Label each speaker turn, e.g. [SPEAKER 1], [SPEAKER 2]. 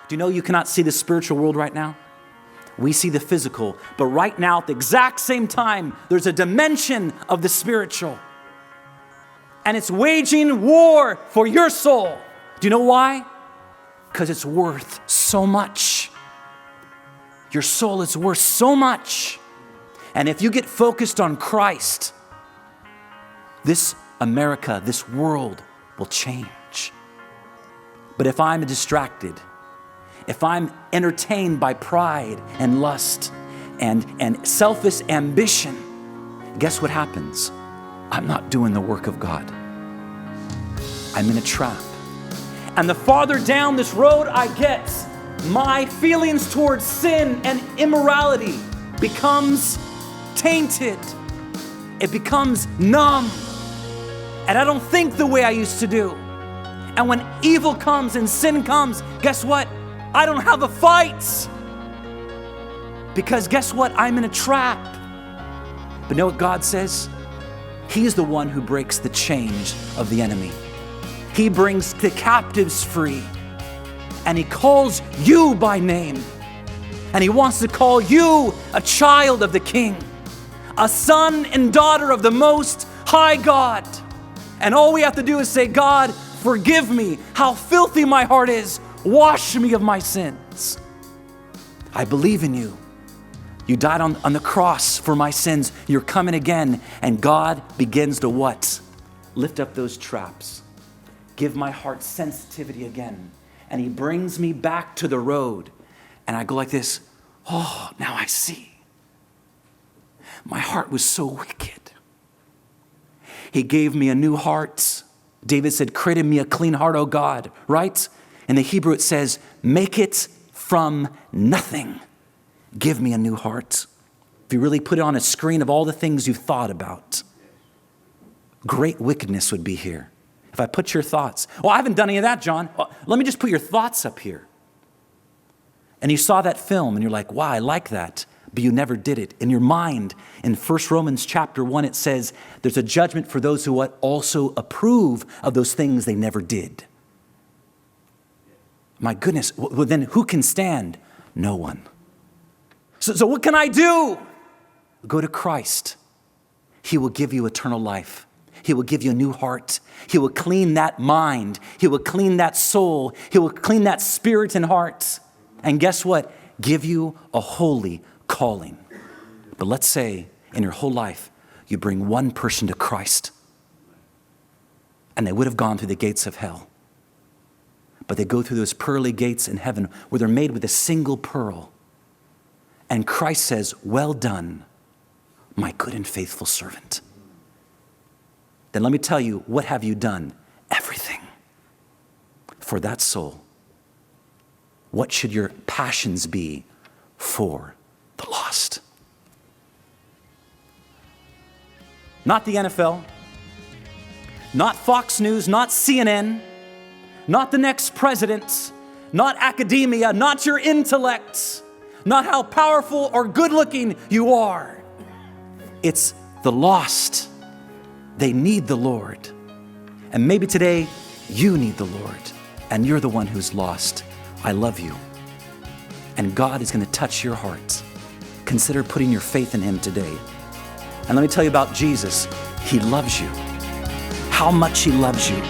[SPEAKER 1] Do you know you cannot see the spiritual world right now? We see the physical, but right now at the exact same time, there's a dimension of the spiritual. And it's waging war for your soul. Do you know why? Because it's worth so much. Your soul is worth so much. And if you get focused on Christ, this America, this world will change. But if I'm distracted, if I'm entertained by pride and lust and selfish ambition, guess what happens? I'm not doing the work of God. I'm in a trap. And the farther down this road I get, my feelings towards sin and immorality becomes tainted. It becomes numb. And I don't think the way I used to do. And when evil comes and sin comes, guess what? I don't have a fight. Because guess what? I'm in a trap. But know what God says? He is the one who breaks the chains of the enemy. He brings the captives free. And He calls you by name. And He wants to call you a child of the King, a son and daughter of the Most High God. And all we have to do is say, God, forgive me. How filthy my heart is. Wash me of my sins. I believe in you. You died on the cross for my sins. You're coming again. And God begins to what? Lift up those traps. Give my heart sensitivity again. And He brings me back to the road. And I go like this. Oh, now I see. My heart was so wicked. He gave me a new heart. David said, create in me a clean heart, O God, right? In the Hebrew it says, make it from nothing. Give me a new heart. If you really put it on a screen of all the things you've thought about, great wickedness would be here. If I put your thoughts, well, I haven't done any of that, John. Well, let me just put your thoughts up here. And you saw that film and you're like, wow, I like that. But you never did it. In your mind, in 1 Romans chapter 1, it says, there's a judgment for those who what also approve of those things they never did. My goodness, well then who can stand? No one. So what can I do? Go to Christ. He will give you eternal life. He will give you a new heart. He will clean that mind. He will clean that soul. He will clean that spirit and heart. And guess what? Give you a holy calling. But let's say in your whole life, you bring one person to Christ and they would have gone through the gates of hell. But they go through those pearly gates in heaven where they're made with a single pearl. And Christ says, well done, my good and faithful servant. Then let me tell you, what have you done? Everything for that soul. What should your passions be for the lost? Not the NFL, not Fox News, not CNN, not the next president, not academia, not your intellect, not how powerful or good looking you are. It's the lost. They need the Lord. And maybe today you need the Lord and you're the one who's lost. I love you. And God is going to touch your heart. Consider putting your faith in Him today. And let me tell you about Jesus. He loves you. How much He loves you.